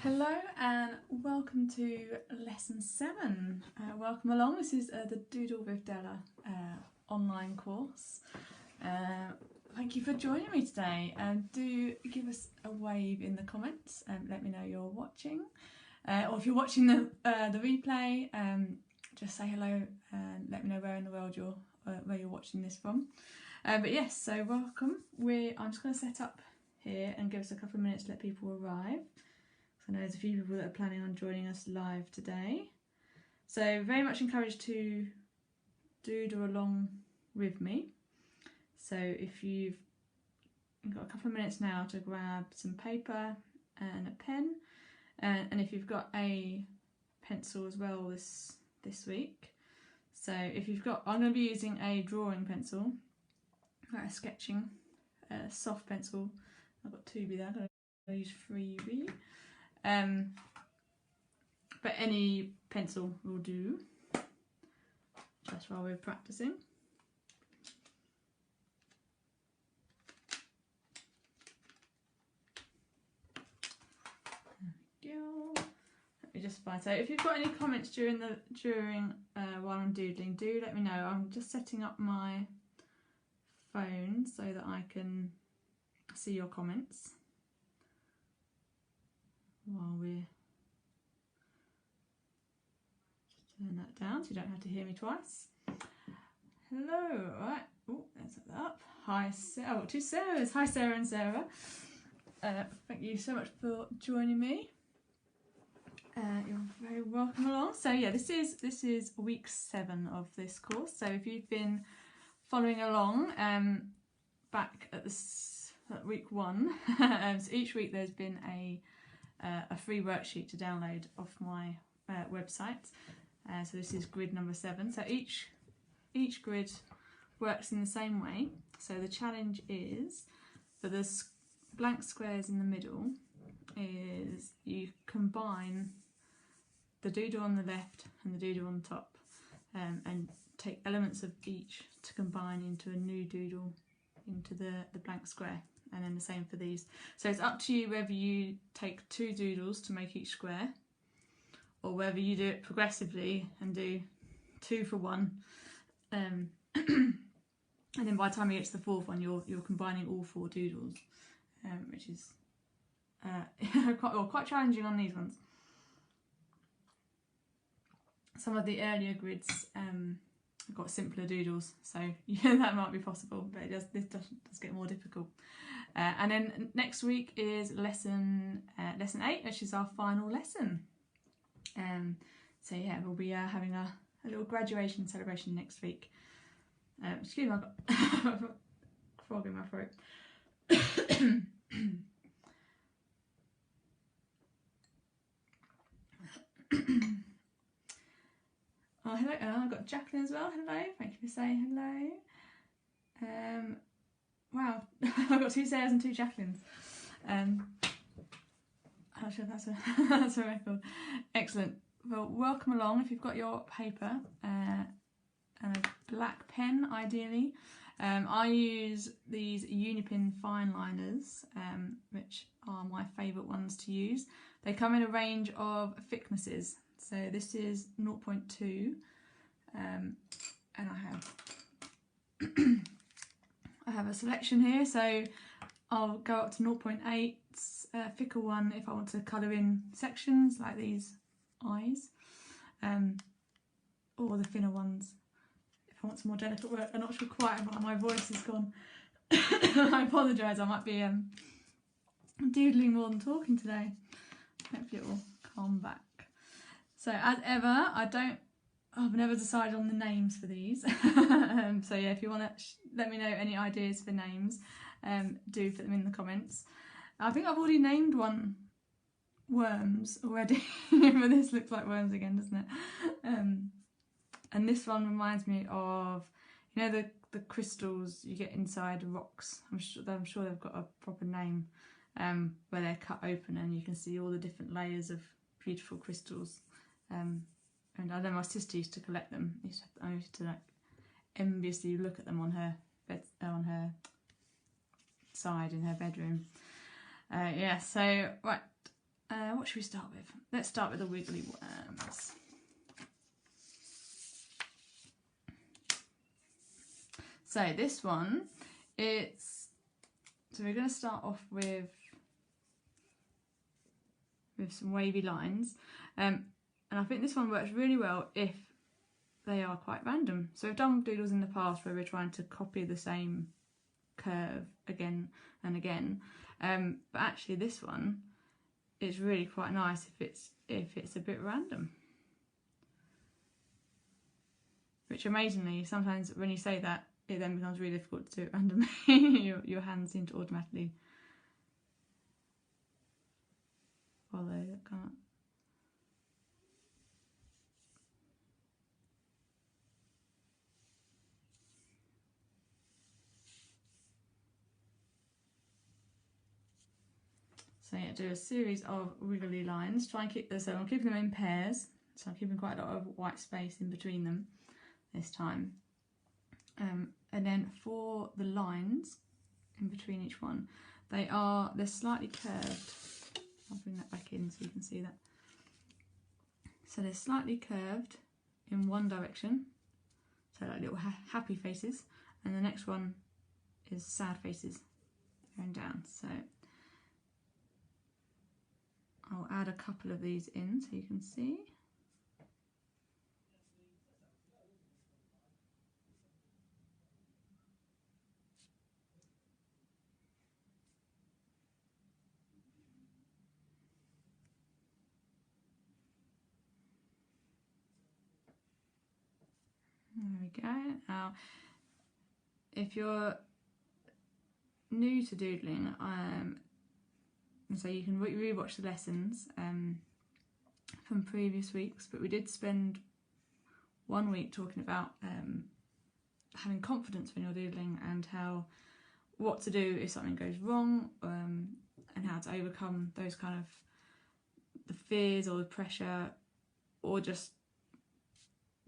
Hello and welcome to lesson 7. Welcome along. This is the Doodle with Della online course. Thank you for joining me today. Do give us a wave in the comments and let me know you're watching. Or if you're watching the replay, just say hello and let me know where in the world where you're watching this from. But yes, so welcome. I'm just going to set up here and give us a couple of minutes to let people arrive. I know there's a few people that are planning on joining us live today. So very much encouraged to doodle along with me. So if you've got a couple of minutes now to grab some paper and a pen, and if you've got a pencil as well this week. So if you've got, I'm going to be using a drawing pencil, a sketching, soft pencil. I've got 2B there, I'm going to use 3B. But any pencil will do, just while we're practicing. There we go. Let me just find. So if you've got any comments during while I'm doodling, do let me know. I'm just setting up my phone so that I can see your comments while we're just turn that down so you don't have to hear me twice. Hello, right. Oh, let's set that up. Hi, Sarah. Oh, 2 Sarahs. Hi, Sarah and Sarah. Thank you so much for joining me. You're very welcome along. So yeah, this is week 7 of this course. So if you've been following along, back at week 1, so each week there's been a free worksheet to download off my website. So this is grid number 7. So each grid works in the same way. So the challenge is for the blank squares in the middle is you combine the doodle on the left and the doodle on the top, and take elements of each to combine into a new doodle into the blank square. And then the same for these. So it's up to you whether you take 2 doodles to make each square, or whether you do it progressively and do 2 for 1. And then by the time you get to the 4th one, you're combining all 4 doodles, which is quite challenging on these ones. Some of the earlier grids have got simpler doodles, so yeah, that might be possible, but this does get more difficult. And then next week is lesson 8, which is our final lesson. So yeah, we'll be having a little graduation celebration next week. Excuse me, I've got a frog in my throat. Oh, hello, I've got Jacqueline as well. Hello, thank you for saying hello. Wow, I've got 2 Sarahs and 2 Jacquelines. I'm sure that's a record. Excellent. Well, welcome along. If you've got your paper and a black pen, ideally. I use these Unipin fine liners, which are my favourite ones to use. They come in a range of thicknesses. So this is 0.2, and I have a selection here. So I'll go up to 0.8, thicker one if I want to colour in sections like these eyes, or the thinner ones if I want some more delicate work. I'm not sure quite why my voice has gone. I apologise, I might be doodling more than talking today. Hopefully it will calm back. So as ever, I've never decided on the names for these. So yeah, if you want to let me know any ideas for names, do put them in the comments. I think I've already named one worms already, but this looks like worms again, doesn't it? And this one reminds me of, you know, the crystals you get inside rocks. I'm sure they've got a proper name, where they're cut open and you can see all the different layers of beautiful crystals. And I know my sister used to collect them. I used to like enviously look at them on her side in her bedroom. Yeah, so right, what should we start with? Let's start with the wiggly worms. So this one, so we're going to start off with some wavy lines, and I think this one works really well if they are quite random. So we've done doodles in the past where we're trying to copy the same curve again and again, but actually this one is really quite nice if it's a bit random. Which amazingly, sometimes when you say that, it then becomes really difficult to do it randomly. your hands seem to automatically follow that kind of. So yeah, do a series of wiggly lines. Try and keep this. So I'm keeping them in pairs. So I'm keeping quite a lot of white space in between them this time. And then for the lines in between each one, they're slightly curved. I'll bring that back in so you can see that. So they're slightly curved in one direction, so like little happy faces, and the next one is sad faces going down. So I'll add a couple of these in so you can see. There we go. Now, if you're new to doodling, and so you can re-watch the lessons from previous weeks, but we did spend 1 week talking about having confidence when you're doodling and what to do if something goes wrong, and how to overcome those kind of the fears or the pressure, or just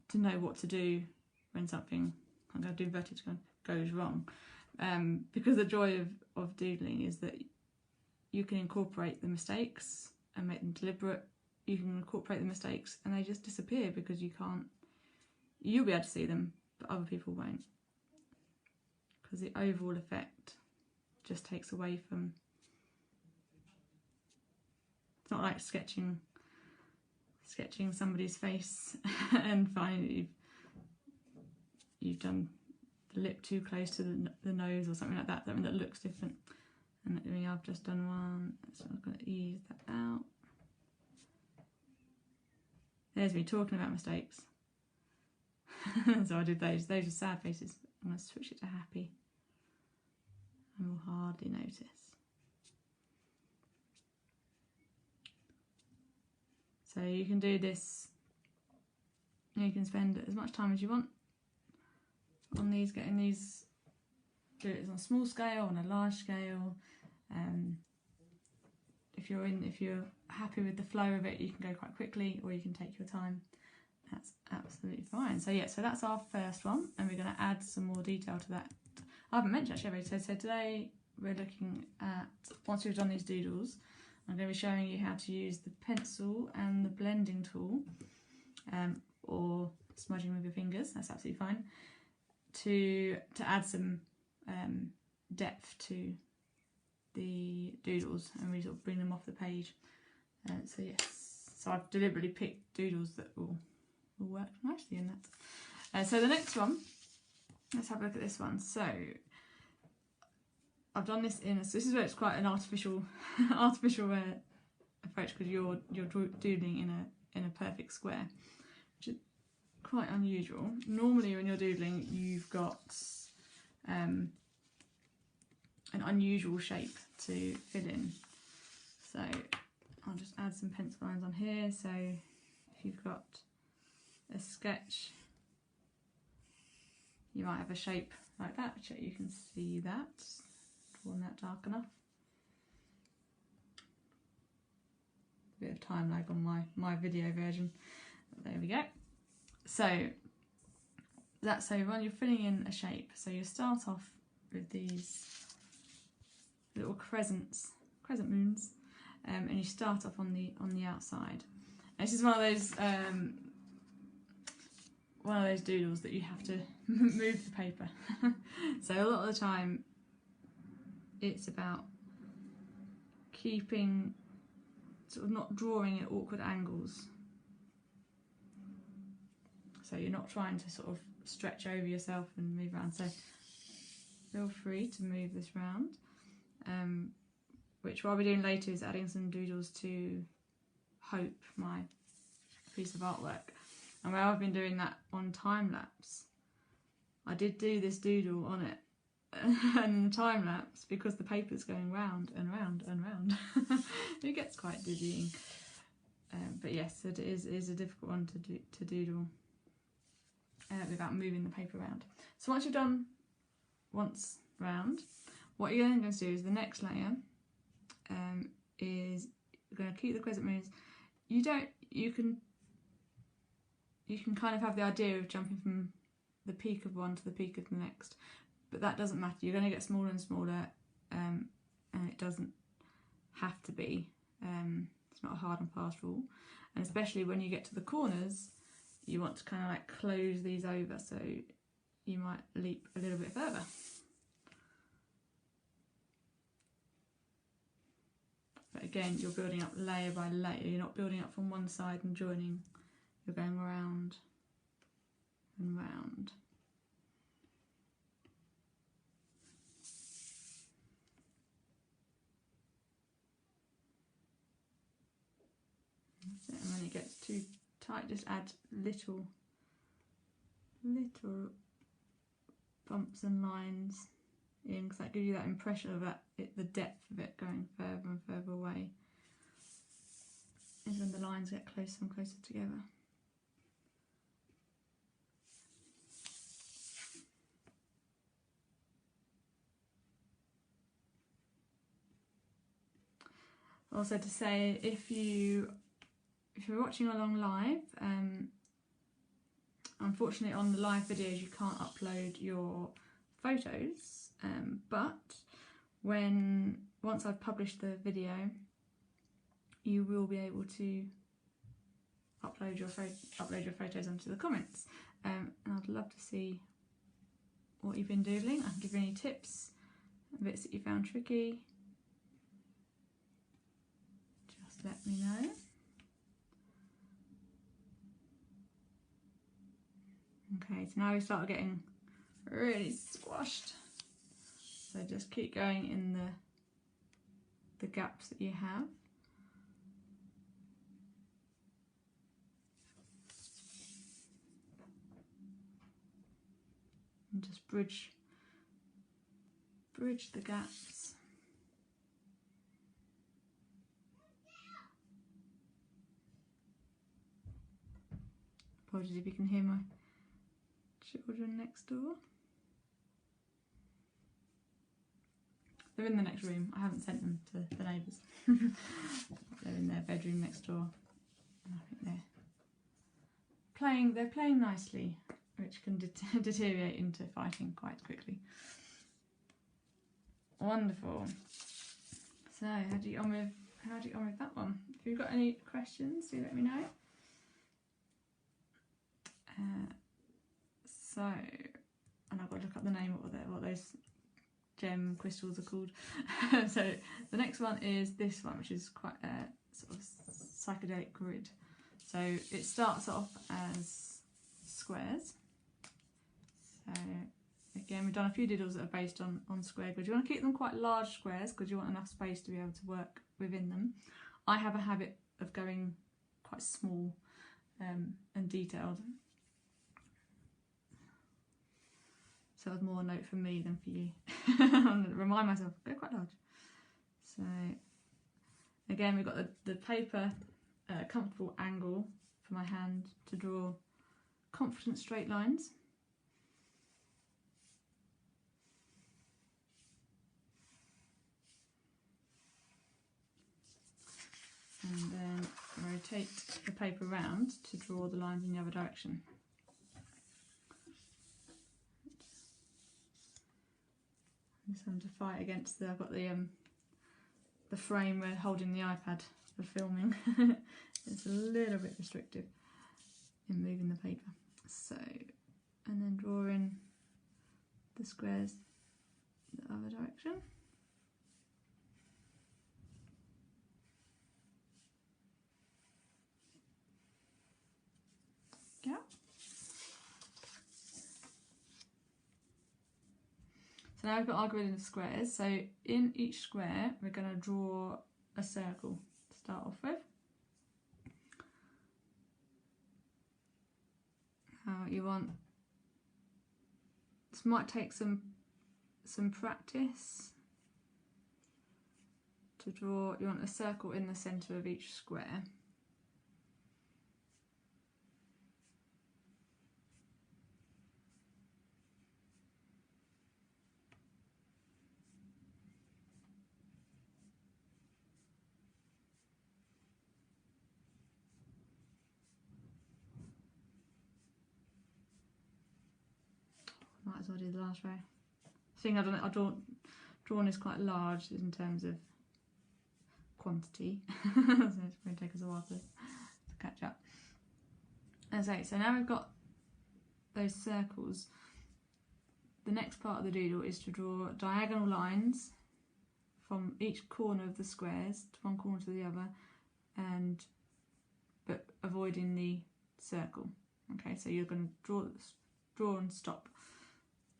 to know what to do when something, I'm going to do inverted, goes wrong. Because the joy of doodling is that you can incorporate the mistakes and make them deliberate. You can incorporate the mistakes and they just disappear because you'll be able to see them, but other people won't. Because the overall effect just takes away from, it's not like sketching somebody's face and finding that you've done the lip too close to the nose or something like that, something that looks different. And I mean, I've just done one, so I'm going to ease that out. There's me talking about mistakes. So I did those are sad faces. I'm going to switch it to happy, and we'll hardly notice. So you can do this, you can spend as much time as you want on these, getting these, do it on a small scale, on a large scale. If you're happy with the flow of it, you can go quite quickly, or you can take your time. That's absolutely fine. So yeah, so that's our first one, and we're going to add some more detail to that. I haven't mentioned actually, so today we're looking at, once we've done these doodles, I'm going to be showing you how to use the pencil and the blending tool, or smudging with your fingers, that's absolutely fine, to add some depth to the doodles, and we sort of bring them off the page. So yes, so I've deliberately picked doodles that will work nicely in that. So the next one, let's have a look at this one. So I've done this so this is where it's quite an artificial approach, because you're doodling in a perfect square, which is quite unusual. Normally when you're doodling, you've got an unusual shape to fill in. So I'll just add some pencil lines on here. So if you've got a sketch, you might have a shape like that, which you can see that. Drawn that dark enough. A bit of time lag on my video version. But there we go. So that's so when you're filling in a shape, so you start off with these little crescent moons, and you start off on the outside. And this is one of those doodles that you have to move the paper. So a lot of the time it's about keeping, sort of not drawing at awkward angles. So you're not trying to sort of stretch over yourself and move around. So feel free to move this round. Which what I'll be doing later is adding some doodles to Hope, my piece of artwork. And where I've been doing that on time lapse, I did do this doodle on it and time lapse because the paper's going round and round and round. It gets quite dizzying. But yes, it is a difficult one to doodle without moving the paper around. So once you've done once round, what you're then going to do is the next layer is you're going to keep the crescent moons. You can kind of have the idea of jumping from the peak of one to the peak of the next, but that doesn't matter. You're going to get smaller and smaller, and it doesn't have to be. It's not a hard and fast rule, and especially when you get to the corners, you want to kind of like close these over, so you might leap a little bit further. But again, you're building up layer by layer. You're not building up from one side and joining. You're going round and round. That's it. And when it gets too tight, just add little bumps and lines in, because that gives you that impression of the depth of it going further and further away. And then the lines get closer and closer together. Also to say, if you're watching along live, unfortunately on the live videos you can't upload your photos, but once I've published the video, you will be able to upload your photos onto the comments, and I'd love to see what you've been doodling. I can give you any tips, bits that you found tricky. Just let me know. Okay, so now we start getting really squashed. So just keep going in the gaps that you have. And just bridge the gaps. Apologies if you can hear my children next door. They're in the next room. I haven't sent them to the neighbours. They're in their bedroom next door. And I think they're playing nicely, which can deteriorate into fighting quite quickly. Wonderful. So how do you get on with that one? If you've got any questions, do let me know. And I've got to look up the name of what those gem crystals are called. So the next one is this one, which is quite a sort of psychedelic grid. So it starts off as squares. So again, we've done a few doodles that are based on square grids. You want to keep them quite large squares because you want enough space to be able to work within them. I have a habit of going quite small and detailed. So it's more a note for me than for you. I'm going to remind myself, go quite large. So again, we've got the paper, comfortable angle for my hand to draw confident straight lines. And then rotate the paper round to draw the lines in the other direction. This one to fight against I've got the the frame we're holding the iPad for filming. It's a little bit restrictive in moving the paper. So, and then drawing the squares the other direction. Yeah. So now we've got our grid of squares. So in each square, we're going to draw a circle to start off with. You want, this might take some practice to draw. You want a circle in the centre of each square. Might as well do the last row. The thing drawn is quite large in terms of quantity, so it's going to take us a while to catch up. As I say, so now we've got those circles. The next part of the doodle is to draw diagonal lines from each corner of the squares, to one corner to the other, but avoiding the circle. Okay, so you're going to draw and stop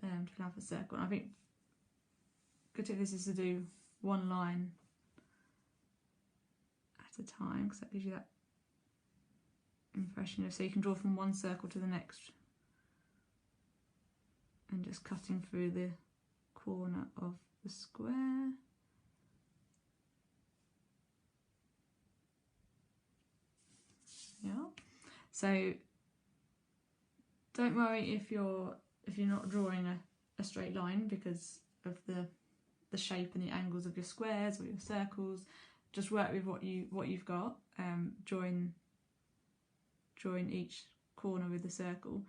to allow for a circle. And I think good tip this is to do one line at a time, because that gives you that impression of, so you can draw from one circle to the next and just cutting through the corner of the square. Yeah. So don't worry if you're not drawing a straight line because of the shape and the angles of your squares or your circles. Just work with what you've got. Join each corner with the circle,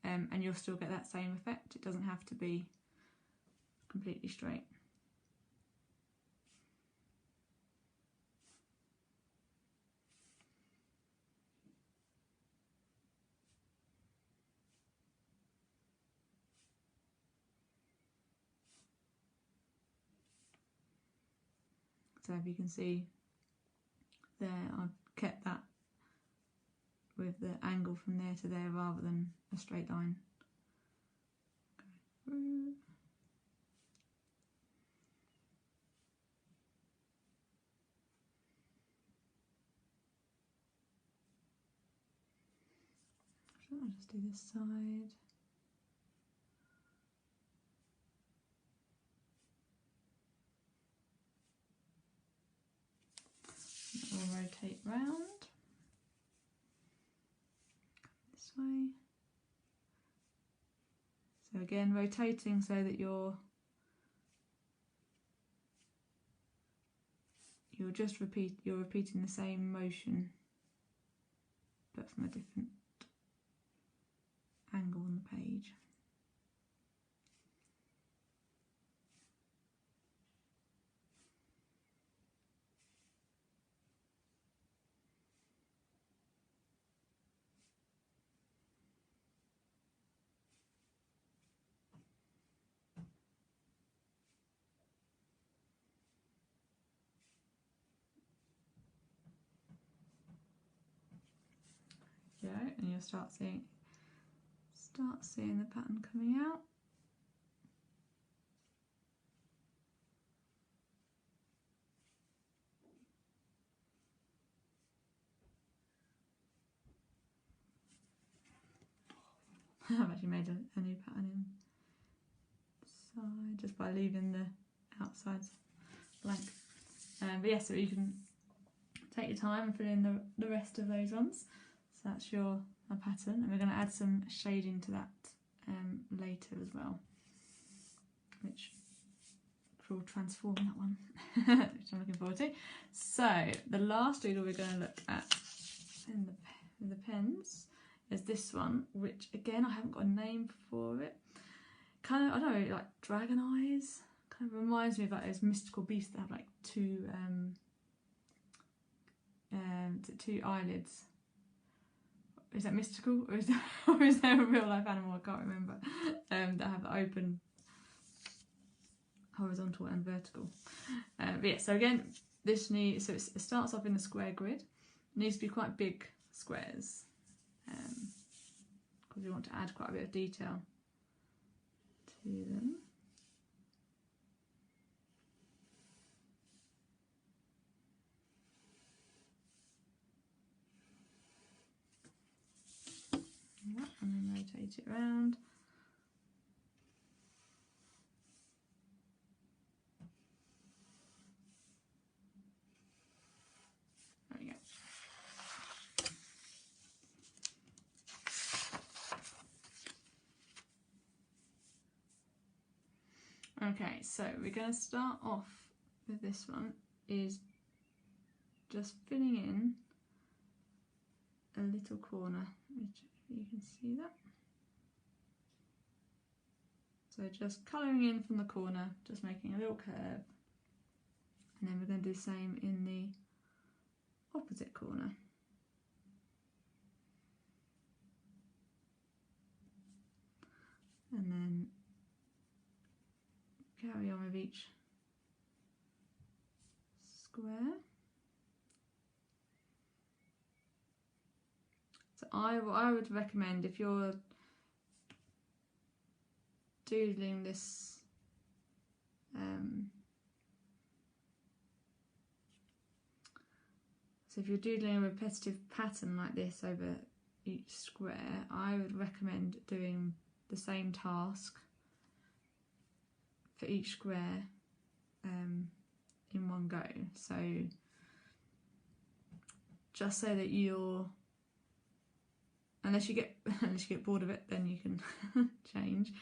and you'll still get that same effect. It doesn't have to be completely straight. So if you can see there, I've kept that with the angle from there to there rather than a straight line. Go through. So I'll just do this side. We'll rotate round this way. So again, rotating so that you're repeating the same motion, but from a different angle on the page. Go, and you'll start seeing the pattern coming out. I've actually made a new pattern inside just by leaving the outsides blank. But yeah, so you can take your time and fill in the rest of those ones. So that's your pattern, and we're going to add some shading to that later as well, which will transform that one, which I'm looking forward to. So the last doodle we're going to look at in the pens is this one, which again I haven't got a name for it. Kind of, I don't know, like dragon eyes, kind of reminds me of like those mystical beasts that have like two eyelids. Is that mystical, or is there a real life animal? I can't remember. That have open, horizontal and vertical. But yeah, so again, this needs, so it starts off in a square grid. It needs to be quite big squares, because we want to add quite a bit of detail to them. And then rotate it around. There we go. Okay, so we're going to start off with this one, is just filling in a little corner, which you can see that. So just colouring in from the corner, just making a little curve, and then we're going to do the same in the opposite corner. And then carry on with each square. So I would recommend, if you're doodling this so if you're doodling a repetitive pattern like this over each square, I would recommend doing the same task for each square in one go. So just so that you're, unless you get bored of it, then you can change.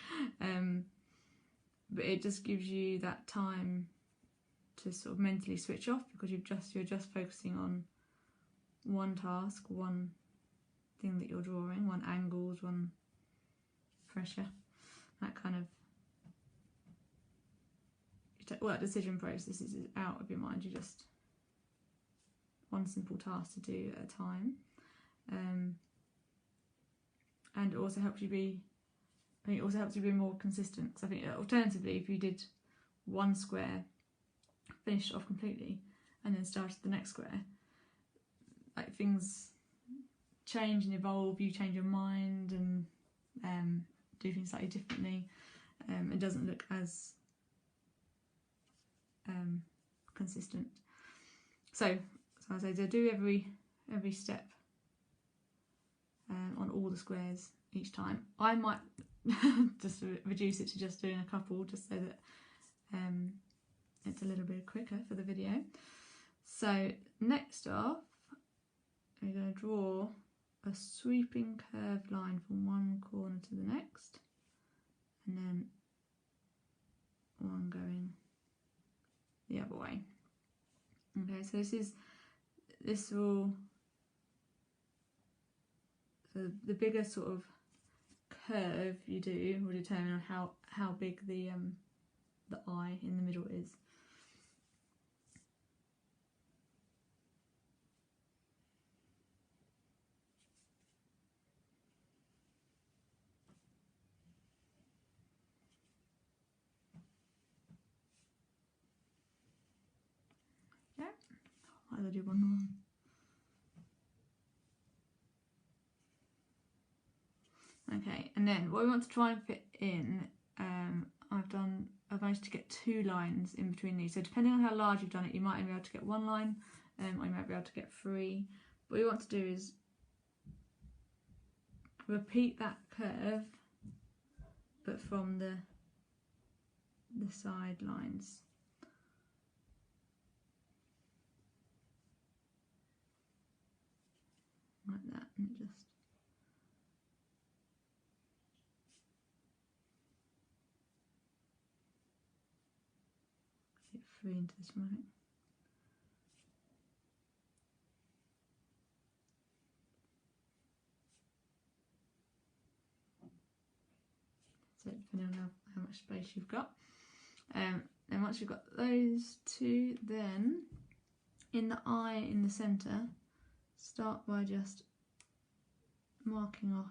But it just gives you that time to sort of mentally switch off, because you're just focusing on one task, one thing that you're drawing, one angles, one pressure, that kind of, well, that decision process is out of your mind. You just, one simple task to do at a time. And it also helps you be, more consistent, because I think alternatively, if you did one square, finished it off completely, and then started the next square, like, things change and evolve, you change your mind and do things slightly differently. It doesn't look as consistent. So I say, to do every step on all the squares each time. I might just reduce it to just doing a couple, just so that it's a little bit quicker for the video. So next off, we're going to draw a sweeping curved line from one corner to the next, and then one going the other way. Okay, so so the bigger sort of curve you do will determine on how big the eye in the middle is. Yeah, I'll do one more. Okay, and then what we want to try and fit in, I've managed to get 2 lines in between these. So depending on how large you've done it, you might be able to get 1 line, or you might be able to get 3. What you want to do is repeat that curve, but from the side lines. Like that, and it just get 3 into this one, I think. So depending on how much space you've got. then once you've got those two, then in the eye in the centre, start by just marking off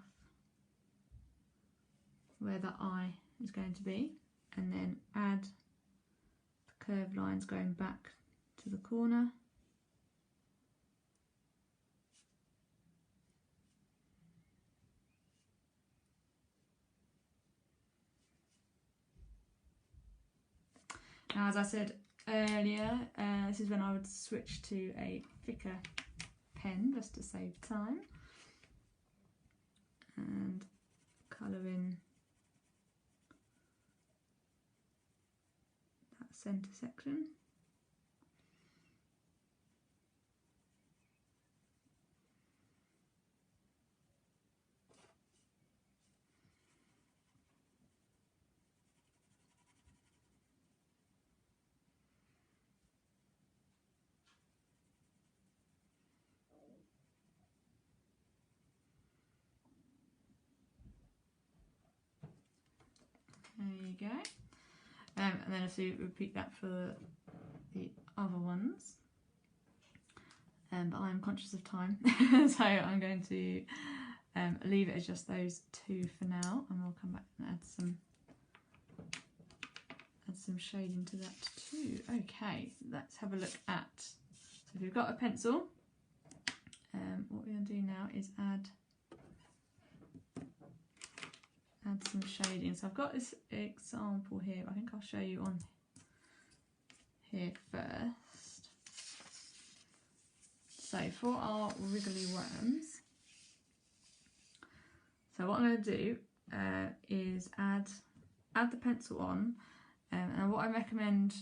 where the eye is going to be, and then add the curved lines going back to the corner. Now, as I said earlier, this is when I would switch to a thicker pen just to save time, and colour in that centre section. There you go. And then if you repeat that for the other ones. But I'm conscious of time, so I'm going to leave it as just those two for now, and we'll come back and add some shading to that too. Okay, let's have a look at, so if you've got a pencil, what we're going to do now is add some shading. So I've got this example here, I think I'll show you on here first. So for our wiggly worms, so what I'm going to do is add the pencil on, and what I recommend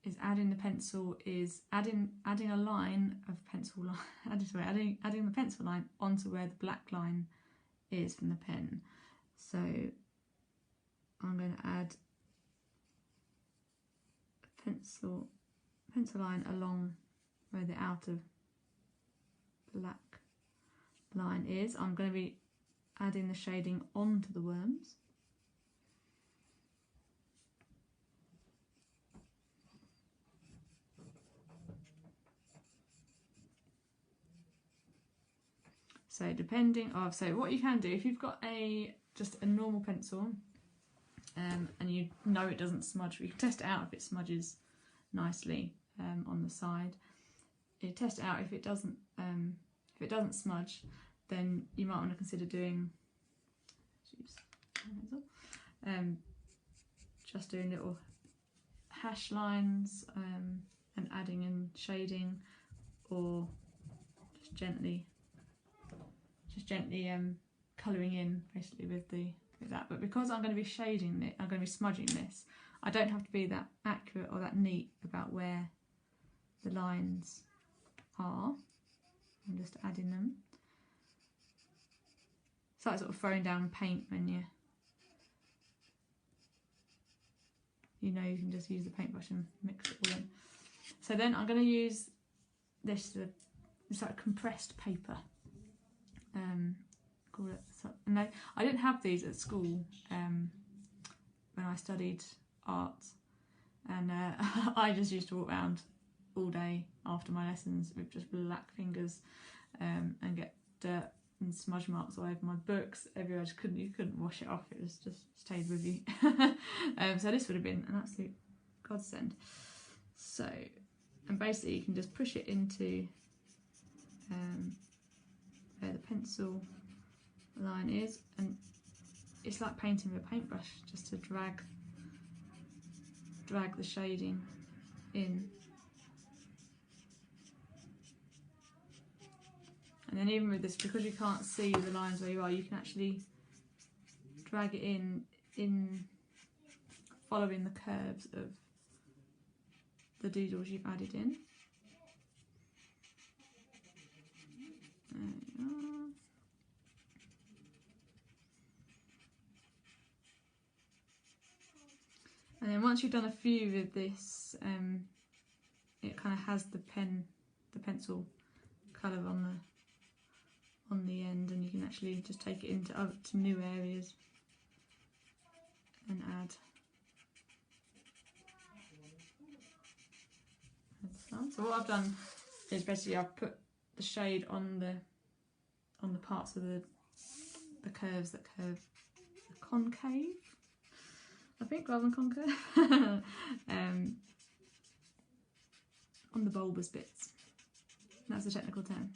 is adding the pencil is adding a line of pencil line, adding the pencil line onto where the black line is from the pen. So I'm going to add a pencil line along where the outer black line is. I'm going to be adding the shading onto the worms. So depending of, so what you can do if you've got just a normal pencil, and you know it doesn't smudge, you can test it out if it smudges nicely on the side. You test it out. If it doesn't smudge, then you might want to consider doing just doing little hash lines and adding in shading, or just gently colouring in basically with that. But because I'm going to be shading it, I'm going to be smudging this, I don't have to be that accurate or that neat about where the lines are. I'm just adding them. It's like sort of throwing down paint when you know you can just use the paintbrush and mix it all in. So then I'm going to use this, it's like compressed paper. Call it. And I didn't have these at school when I studied art, and I just used to walk around all day after my lessons with just black fingers and get dirt and smudge marks all over my books everywhere. You couldn't wash it off. It was just stayed with you. So this would have been an absolute godsend. So, and basically you can just push it into where the pencil line is, and it's like painting with a paintbrush, just to drag the shading in. And then even with this, because you can't see the lines where you are, you can actually drag it in following the curves of the doodles you've added in. There you are. And then once you've done a few with this, it kind of has the pencil colour on the end, and you can actually just take it into to new areas and add some. So what I've done is basically I've put the shade on the parts of the curves that curve the concave, I think, rather than concave. On the bulbous bits. That's the technical term.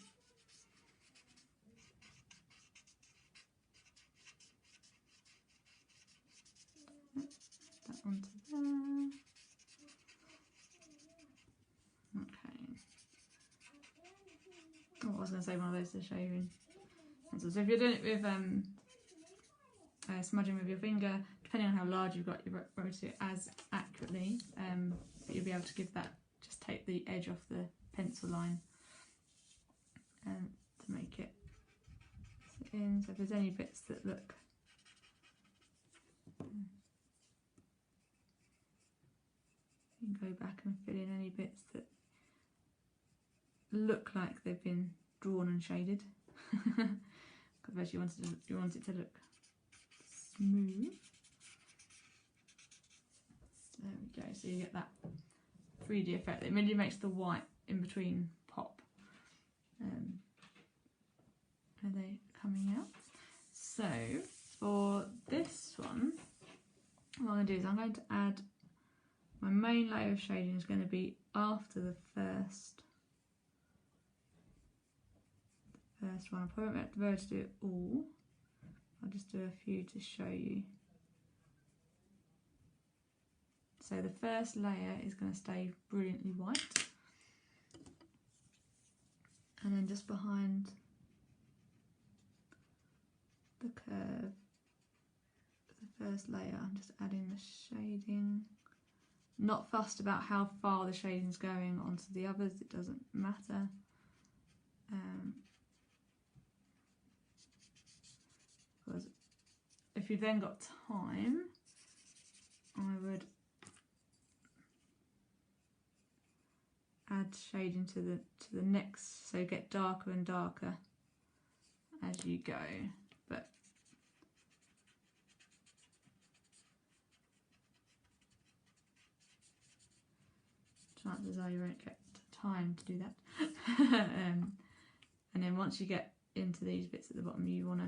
That onto there. Okay. Oh, I was going to say one of those to show you. So if you're doing it with smudging with your finger, depending on how large you've got, you won't do it as accurately, but you'll be able to give that, just take the edge off the pencil line to make it sit in. So if there's any bits that look you can go back and fill in any bits that look like they've been drawn and shaded. Because you want it to look smooth. There we go. So you get that 3D effect. It really makes the white in between pop. Are they coming out? So for this one, what I'm going to do is I'm going to add my main layer of shading is going to be after the first one. I probably won't be able to do it all. I'll just do a few to show you. So the first layer is going to stay brilliantly white, and then just behind the curve, the first layer, I'm just adding the shading. Not fussed about how far the shading's going onto the others, it doesn't matter. Because if you've then got time, I would add shading to the next, so get darker and darker as you go. But chances are you won't get time to do that. And then once you get into these bits at the bottom, you want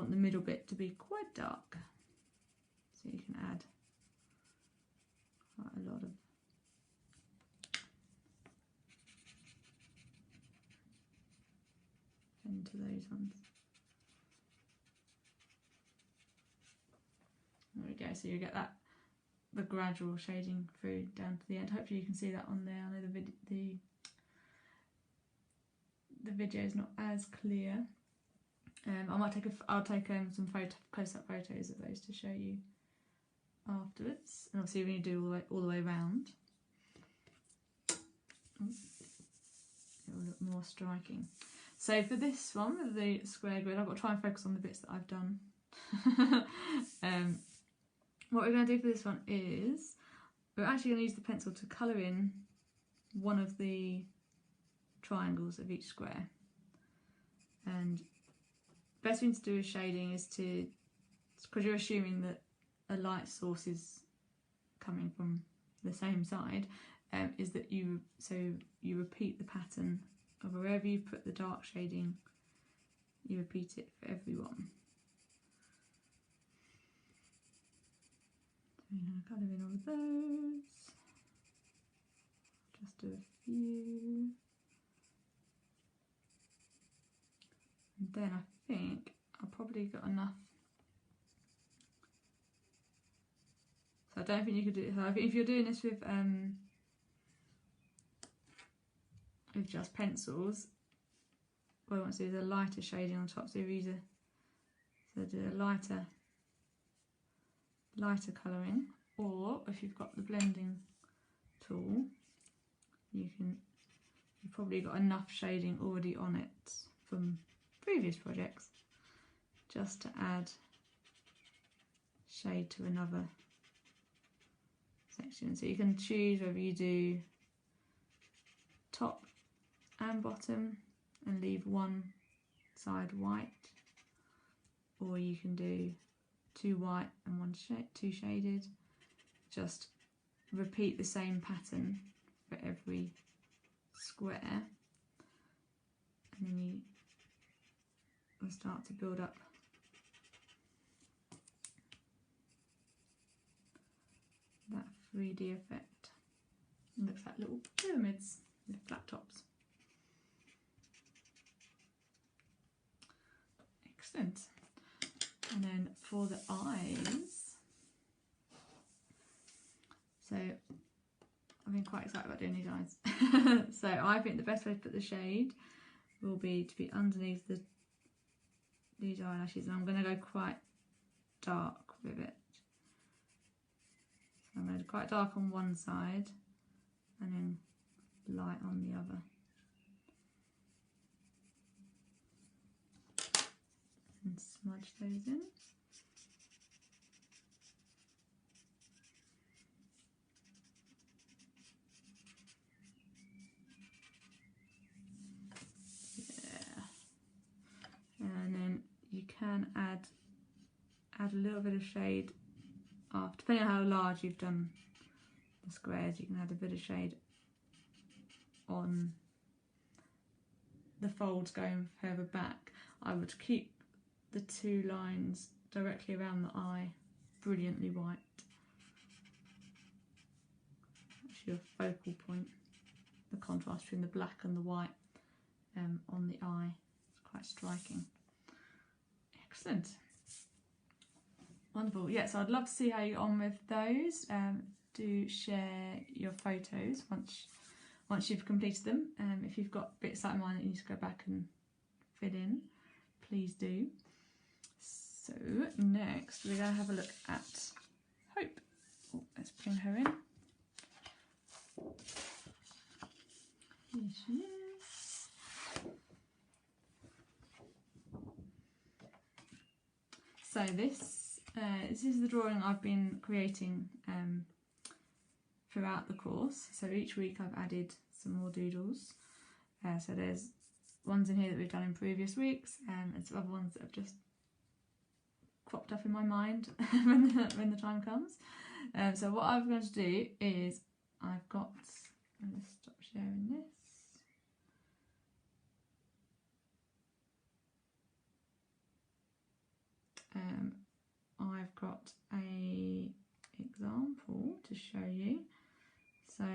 the middle bit to be quite dark, so you can add quite a lot of into those ones. There we go. So you get the gradual shading through down to the end. Hopefully you can see that on there. I know the video is not as clear. I'll take some close-up photos of those to show you afterwards. And obviously when you do all the way around, it will look more striking. So for this one, with the square grid, I've got to try and focus on the bits that I've done. What we're going to do for this one is we're actually going to use the pencil to colour in one of the triangles of each square. And the best thing to do with shading is because you're assuming that a light source is coming from the same side, is that you repeat the pattern of wherever you put the dark shading, you repeat it for everyone. So I'm going to colour in all of those. Just do a few. And then I think I've probably got enough. So I don't think you could do it. So I think if you're doing this with just pencils, what I want to do is a lighter shading on top. So do a lighter colouring, or if you've got the blending tool, you've probably got enough shading already on it from previous projects just to add shade to another section. So you can choose whether you do top and bottom and leave one side white, or you can do two white and one two shaded. Just repeat the same pattern for every square, and then you will start to build up that 3D effect. It looks like little pyramids with flat tops. Excellent. And then for the eyes, so I've been quite excited about doing these eyes. So I think the best way to put the shade will be to be underneath these eyelashes, and I'm going to go quite dark with it. So I'm going to go quite dark on one side and then light on the other. And smudge those in. Yeah. And then you can add a little bit of shade after, depending on how large you've done the squares. You can add a bit of shade on the folds going further back. I would keep the two lines directly around the eye brilliantly white. That's your focal point, the contrast between the black and the white on the eye. It's quite striking. Excellent. Wonderful. Yes, I'd love to see how you get on with those. Do share your photos once you've completed them. If you've got bits like mine that you need to go back and fill in, please do. So next we're going to have a look at Hope. Oh, let's bring her in. Here she is. So this is the drawing I've been creating throughout the course. So each week I've added some more doodles. So there's ones in here that we've done in previous weeks, and some other ones that have just cropped up in my mind when the time comes. So what I'm going to do is I'm going to stop sharing this. I've got a example to show you. So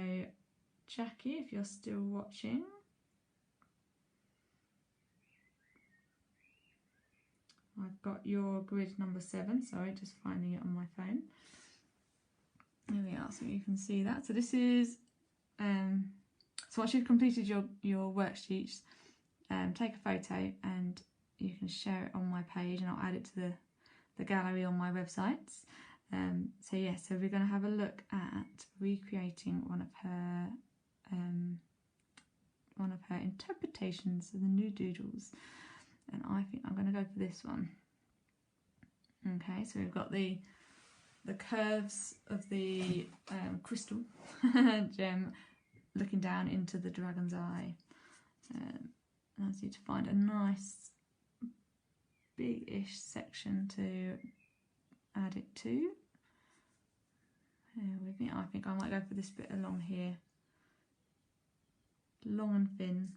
Jackie, if you're still watching, I've got your grid number 7, sorry, just finding it on my phone. There we are, so you can see that. So this is, so once you've completed your worksheets, take a photo and you can share it on my page, and I'll add it to the gallery on my websites. So yeah, so we're going to have a look at recreating one of her interpretations of the new doodles, and I think I'm going to go for this one. Okay, so we've got the curves of the crystal gem looking down into the dragon's eye. I just need to find a nice big-ish section to add it to. Bear with me. I think I might go for this bit along here. Long and thin,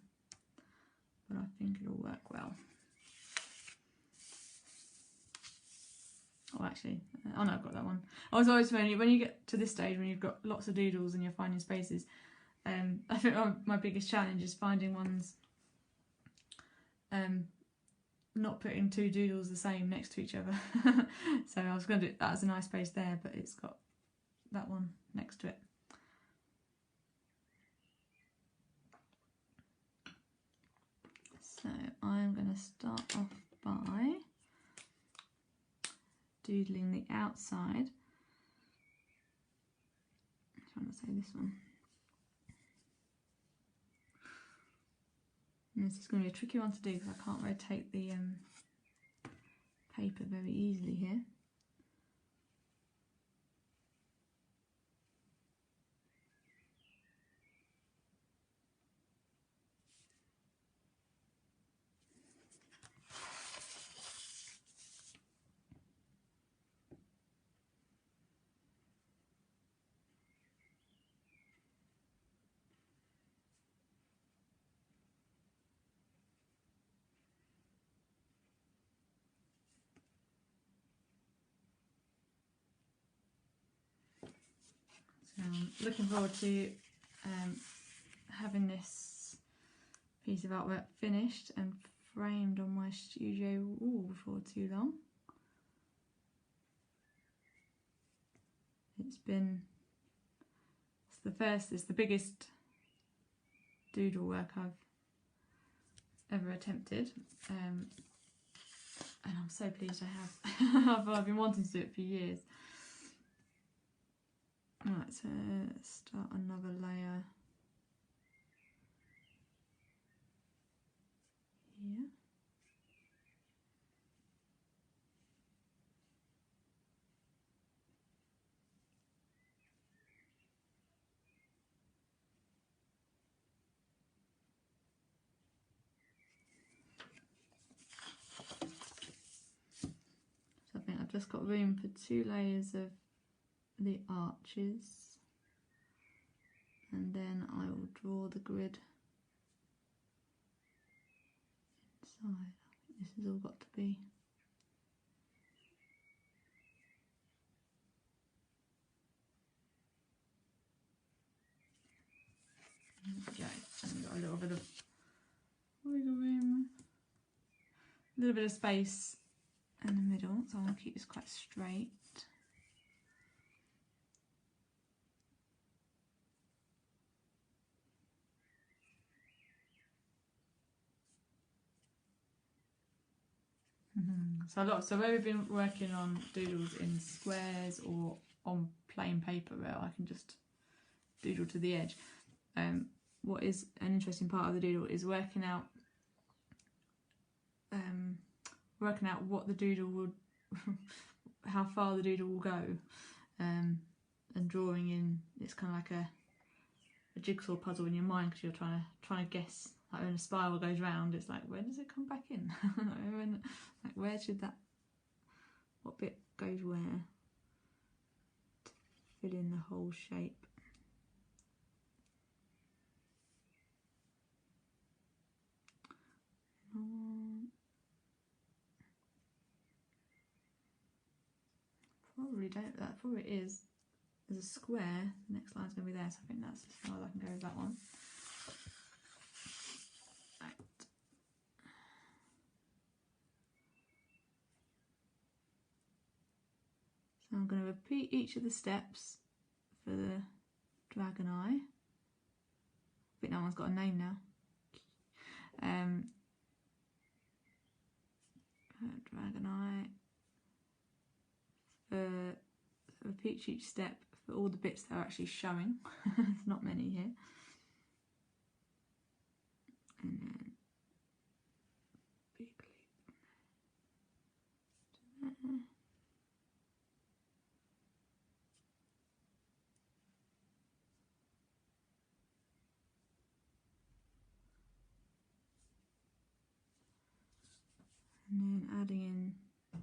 but I think it'll work well. Oh, actually, oh no, I've got that one. I was always when you get to this stage, when you've got lots of doodles and you're finding spaces, I think my biggest challenge is finding ones, not putting two doodles the same next to each other. So I was going to do that as a nice space there, but it's got that one next to it. So I'm going to start off by doodling the outside. I'm trying to say this one. And this is going to be a tricky one to do because I can't rotate the paper very easily here. Looking forward to having this piece of artwork finished and framed on my studio wall before too long. It's the biggest doodle work I've ever attempted, and I'm so pleased I have. I've been wanting to do it for years. Right, so start another layer here. So I think I've just got room for 2 layers of the arches, and then I will draw the grid inside. I think this has all got to be okay. And we've got a little bit of wiggle room, a little bit of space in the middle, so I want to keep this quite straight. So where we've been working on doodles in squares or on plain paper where I can just doodle to the edge, what is an interesting part of the doodle is working out what the doodle would how far the doodle will go, and drawing in. It's kind of like a jigsaw puzzle in your mind, because you're trying to guess. Like when a spiral goes round, it's like, where does it come back in? Like where should that, what bit goes where, to fill in the whole shape. Probably don't, that probably is. There's a square, the next line's going to be there, so I think that's as far as I can go with that one. Right. So I'm going to repeat each of the steps for the dragon eye. I think that one's got a name now. Dragon eye. Repeat each step for all the bits that are actually showing. There's not many here. And then big leap to there. And then adding in a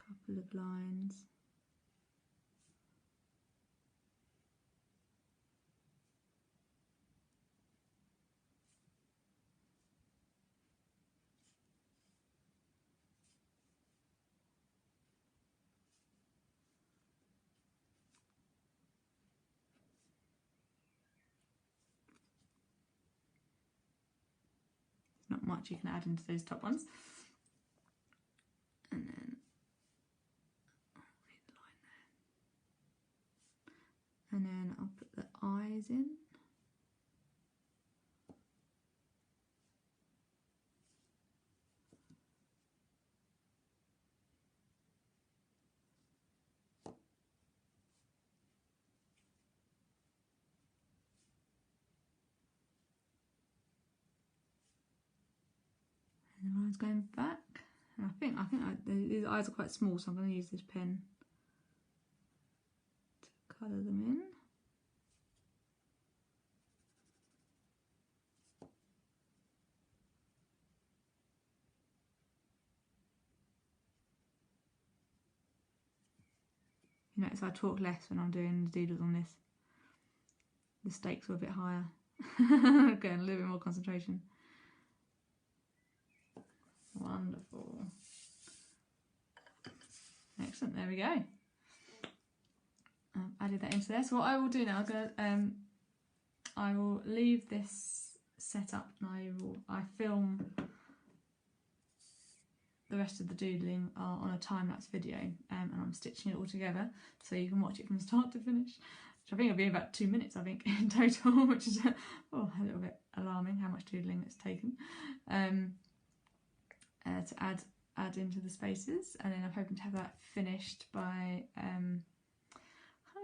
couple of lines. Not much you can add into those top ones. And then and then I'll put the eyes in. And the line's going back. And I think these eyes are quite small, so I'm going to use this pen to colour them in. You notice I talk less when I'm doing the doodles on this. The stakes are a bit higher. Getting a little bit more concentration. Wonderful. Excellent, there we go. added that into there. So what I will do now, I will leave this set up and I film the rest of the doodling on a time-lapse video, and I'm stitching it all together so you can watch it from start to finish, which I think will be about 2 minutes, I think, in total, which is a little bit alarming how much doodling it's taken to add into the spaces. And then I'm hoping to have that finished by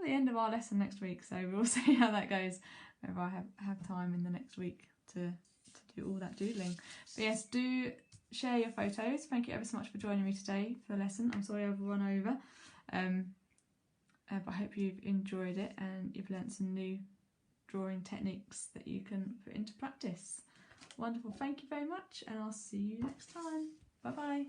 the end of our lesson next week, so we'll see how that goes, whether I have time in the next week to do all that doodling. But yes, do share your photos. Thank you ever so much for joining me today for the lesson. I'm sorry I've run over, but I hope you've enjoyed it and you've learnt some new drawing techniques that you can put into practice. Wonderful, thank you very much, and I'll see you next time. Bye bye.